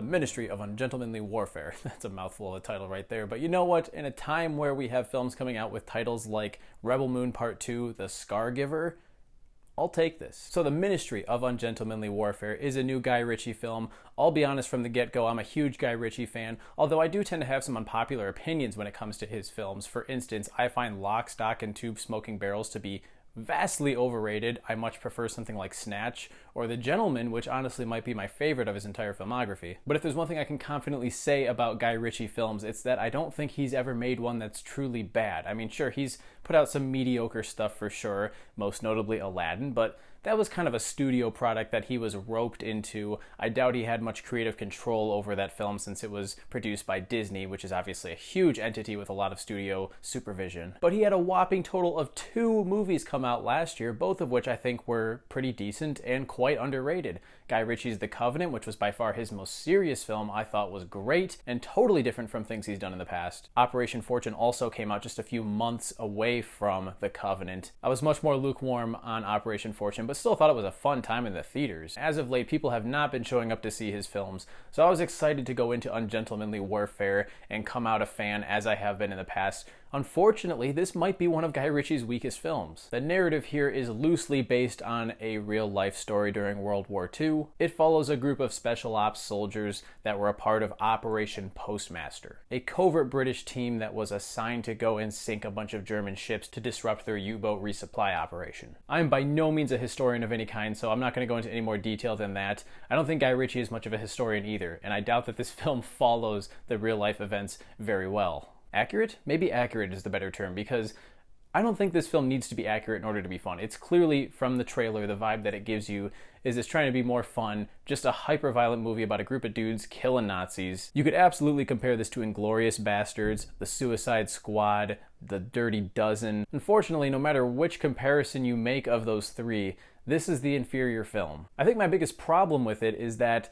Ministry of Ungentlemanly Warfare. That's a mouthful of a title right there. But you know what? In a time where we have films coming out with titles like Rebel Moon Part 2, The Scargiver, I'll take this. So The Ministry of Ungentlemanly Warfare is a new Guy Ritchie film. I'll be honest from the get-go, I'm a huge Guy Ritchie fan, although I do tend to have some unpopular opinions when it comes to his films. For instance, I find Lock, Stock, and Two Smoking Barrels to be vastly overrated. I much prefer something like Snatch or The Gentleman, which honestly might be my favorite of his entire filmography. But if there's one thing I can confidently say about Guy Ritchie films, it's that I don't think he's ever made one that's truly bad. I mean, sure, he's put out some mediocre stuff for sure, most notably Aladdin, but that was kind of a studio product that he was roped into. I doubt he had much creative control over that film since it was produced by Disney, which is obviously a huge entity with a lot of studio supervision. But he had a whopping total of 2 movies come out last year, both of which I think were pretty decent and quite underrated. Guy Ritchie's The Covenant, which was by far his most serious film, I thought was great and totally different from things he's done in the past. Operation Fortune also came out just a few months away from The Covenant. I was much more lukewarm on Operation Fortune, but still thought it was a fun time in the theaters. As of late, people have not been showing up to see his films, so I was excited to go into Ungentlemanly Warfare and come out a fan as I have been in the past. Unfortunately, this might be one of Guy Ritchie's weakest films. The narrative here is loosely based on a real-life story during World War II. It follows a group of special ops soldiers that were a part of Operation Postmaster, a covert British team that was assigned to go and sink a bunch of German ships to disrupt their U-boat resupply operation. I'm by no means a historian of any kind, so I'm not going to go into any more detail than that. I don't think Guy Ritchie is much of a historian either, and I doubt that this film follows the real-life events very well. Accurate? Maybe accurate is the better term, because I don't think this film needs to be accurate in order to be fun. It's clearly, from the trailer, the vibe that it gives you is it's trying to be more fun, just a hyper-violent movie about a group of dudes killing Nazis. You could absolutely compare this to Unglourious Basterds, The Suicide Squad, The Dirty Dozen. Unfortunately, no matter which comparison you make of those three, this is the inferior film. I think my biggest problem with it is that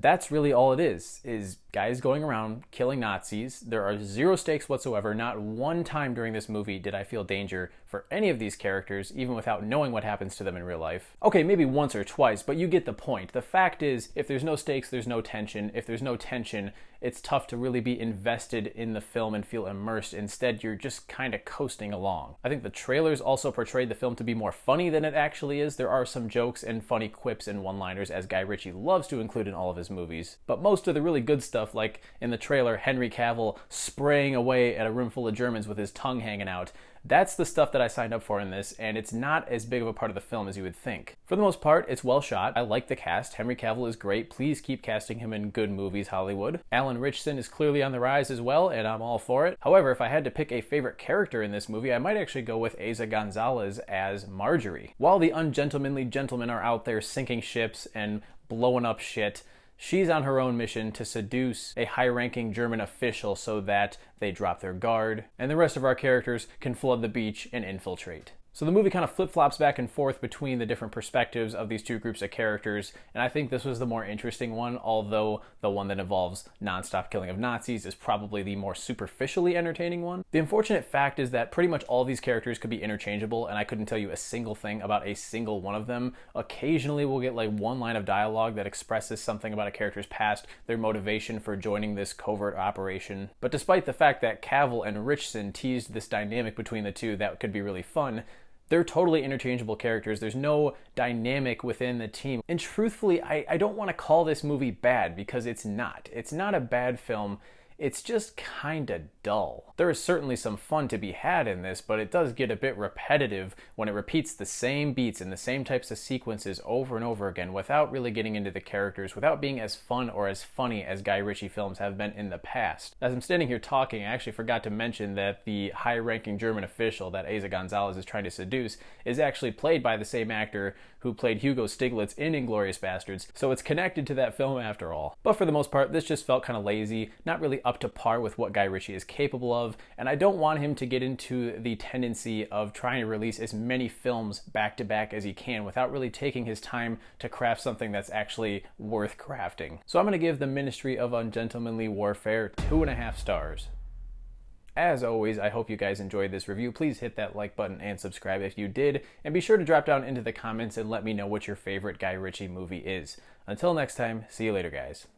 that's really all it is guys going around killing Nazis. There are 0 stakes whatsoever. Not one time during this movie did I feel danger for any of these characters, even without knowing what happens to them in real life. Okay, maybe once or twice, but you get the point. The fact is, if there's no stakes, there's no tension. If there's no tension, it's tough to really be invested in the film and feel immersed. Instead, you're just kind of coasting along. I think the trailers also portrayed the film to be more funny than it actually is. There are some jokes and funny quips and one-liners, as Guy Ritchie loves to include in all of his movies. But most of the really good stuff, like in the trailer, Henry Cavill spraying away at a room full of Germans with his tongue hanging out, that's the stuff that I signed up for in this, and it's not as big of a part of the film as you would think. For the most part, it's well shot. I like the cast. Henry Cavill is great. Please keep casting him in good movies, Hollywood. Alan Ritchson is clearly on the rise as well, and I'm all for it. However, if I had to pick a favorite character in this movie, I might actually go with Eiza Gonzalez as Marjorie. While the ungentlemanly gentlemen are out there sinking ships and blowing up shit, she's on her own mission to seduce a high-ranking German official so that they drop their guard, and the rest of our characters can flood the beach and infiltrate. So the movie kind of flip-flops back and forth between the different perspectives of these two groups of characters, and I think this was the more interesting one, although the one that involves non-stop killing of Nazis is probably the more superficially entertaining one. The unfortunate fact is that pretty much all these characters could be interchangeable, and I couldn't tell you a single thing about a single one of them. Occasionally we'll get like one line of dialogue that expresses something about a character's past, their motivation for joining this covert operation. But despite the fact that Cavill and Ritchson teased this dynamic between the two that could be really fun, they're totally interchangeable characters. There's no dynamic within the team. And truthfully, I don't want to call this movie bad, because it's not. It's not a bad film. It's just kinda dull. There is certainly some fun to be had in this, but it does get a bit repetitive when it repeats the same beats and the same types of sequences over and over again without really getting into the characters, without being as fun or as funny as Guy Ritchie films have been in the past. As I'm standing here talking, I actually forgot to mention that the high-ranking German official that Eiza Gonzalez is trying to seduce is actually played by the same actor who played Hugo Stiglitz in Inglourious Basterds, so it's connected to that film after all. But for the most part, this just felt kind of lazy, not really up to par with what Guy Ritchie is capable of, and I don't want him to get into the tendency of trying to release as many films back to back as he can without really taking his time to craft something that's actually worth crafting. So I'm going to give The Ministry of Ungentlemanly Warfare 2.5 stars. As always, I hope you guys enjoyed this review. Please hit that like button and subscribe if you did, and be sure to drop down into the comments and let me know what your favorite Guy Ritchie movie is. Until next time, see you later, guys.